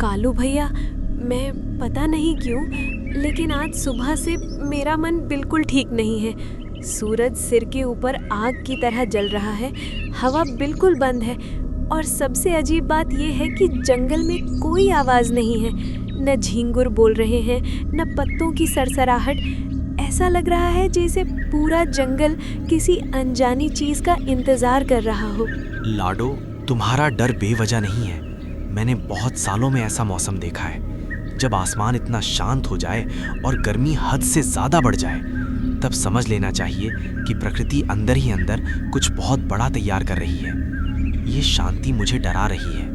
कालू भैया, मैं पता नहीं क्यों, लेकिन आज सुबह से मेरा मन बिल्कुल ठीक नहीं है। सूरज सिर के ऊपर आग की तरह जल रहा है, हवा बिल्कुल बंद है और सबसे अजीब बात यह है कि जंगल में कोई आवाज़ नहीं है। न झींगुर बोल रहे हैं, न पत्तों की सरसराहट। ऐसा लग रहा है जैसे पूरा जंगल किसी अनजानी चीज़ का इंतज़ार कर रहा हो। लाडो, तुम्हारा डर बेवजह नहीं है। मैंने बहुत सालों में ऐसा मौसम देखा है। जब आसमान इतना शांत हो जाए और गर्मी हद से ज़्यादा बढ़ जाए, तब समझ लेना चाहिए कि प्रकृति अंदर ही अंदर कुछ बहुत बड़ा तैयार कर रही है। ये शांति मुझे डरा रही है।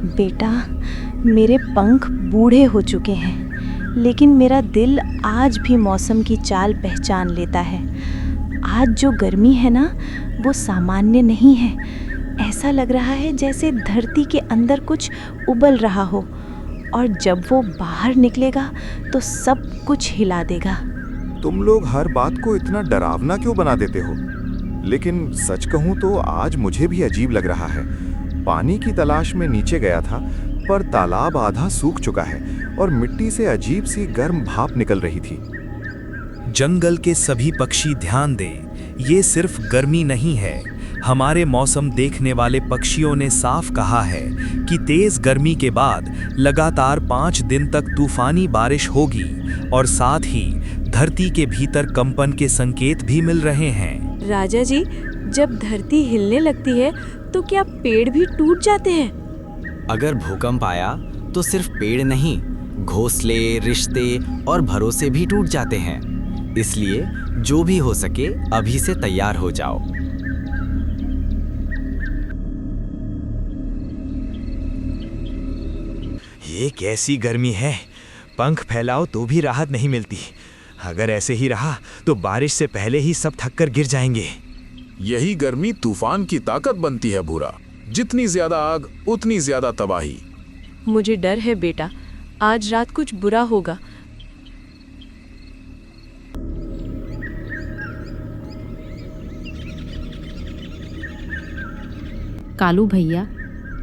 बेटा, मेरे पंख बूढ़े हो चुके हैं, लेकिन मेरा दिल आज भी मौसम की चाल पहचान लेता है। आज जो गर्मी है ना, वो सामान्य नहीं है। ऐसा लग रहा है जैसे धरती के अंदर कुछ उबल रहा हो, और जब वो बाहर निकलेगा तो सब कुछ हिला देगा। तुम लोग हर बात को इतना डरावना क्यों बना देते हो? लेकिन सच कहूँ तो आज मुझे भी अजीब लग रहा है। पानी की तलाश में नीचे गया था, पर तालाब आधा सूख चुका है और मिट्टी से अजीब सी गर्म भाप निकल रही थी। जंगल के सभी पक्षी ध्यान दें, ये सिर्फ गर्मी नहीं है। हमारे मौसम देखने वाले पक्षियों ने साफ कहा है कि तेज गर्मी के बाद लगातार 5 दिन तक तूफानी बारिश होगी, और साथ ही धरती के भीतर कंपन के संकेत भी मिल रहे हैं। राजा जी, जब धरती हिलने लगती है तो क्या पेड़ भी टूट जाते हैं? अगर भूकंप आया तो सिर्फ पेड़ नहीं, घोंसले, रिश्ते और भरोसे भी टूट जाते हैं। इसलिए जो भी हो सके अभी से तैयार हो जाओ। ये कैसी गर्मी है, पंख फैलाओ तो भी राहत नहीं मिलती। अगर ऐसे ही रहा तो बारिश से पहले ही सब थक कर गिर जाएंगे। यही गर्मी तूफान की ताकत बनती है भूरा। जितनी ज्यादा आग उतनी ज्यादा तबाही। मुझे डर है बेटा, आज रात कुछ बुरा होगा। कालू भैया,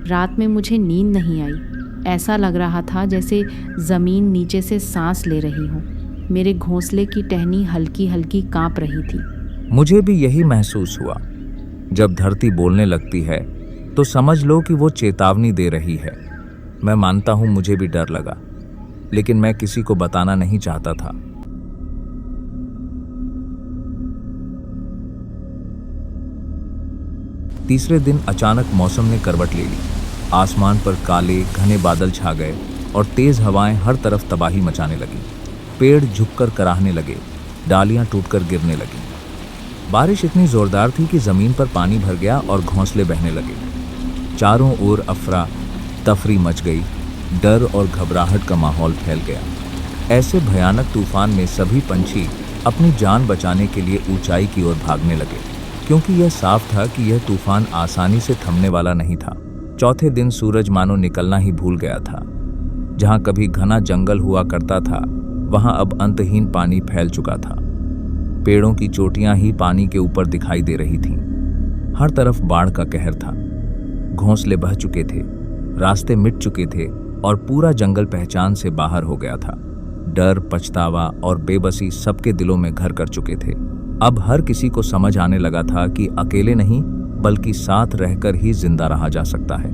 रात में मुझे नींद नहीं आई। ऐसा लग रहा था जैसे ज़मीन नीचे से सांस ले रही हो। मेरे घोंसले की टहनी हल्की हल्की कांप रही थी। मुझे भी यही महसूस हुआ। जब धरती बोलने लगती है तो समझ लो कि वो चेतावनी दे रही है। मैं मानता हूं मुझे भी डर लगा, लेकिन मैं किसी को बताना नहीं चाहता था। तीसरे दिन अचानक मौसम ने करवट ले ली। आसमान पर काले घने बादल छा गए और तेज हवाएं हर तरफ तबाही मचाने लगी। पेड़ झुककर कराहने लगे, डालियां टूटकर गिरने लगी। बारिश इतनी जोरदार थी कि जमीन पर पानी भर गया और घोंसले बहने लगे। चारों ओर अफरा तफरी मच गई। डर और घबराहट का माहौल फैल गया। ऐसे भयानक तूफान में सभी पंछी अपनी जान बचाने के लिए ऊंचाई की ओर भागने लगे, क्योंकि यह साफ था कि यह तूफान आसानी से थमने वाला नहीं था। चौथे दिन सूरज मानो निकलना ही भूल गया था। जहां कभी घना जंगल हुआ करता था, वहां अब अंतहीन पानी फैल चुका था। पेड़ों की चोटियां ही पानी के ऊपर दिखाई दे रही थीं। हर तरफ बाढ़ का कहर था। घोंसले बह चुके थे, रास्ते मिट चुके थे और पूरा जंगल पहचान से बाहर हो गया था। डर, पछतावा और बेबसी सबके दिलों में घर कर चुके थे। अब हर किसी को समझ आने लगा था कि अकेले नहीं, बल्कि साथ रहकर ही जिंदा रहा जा सकता है।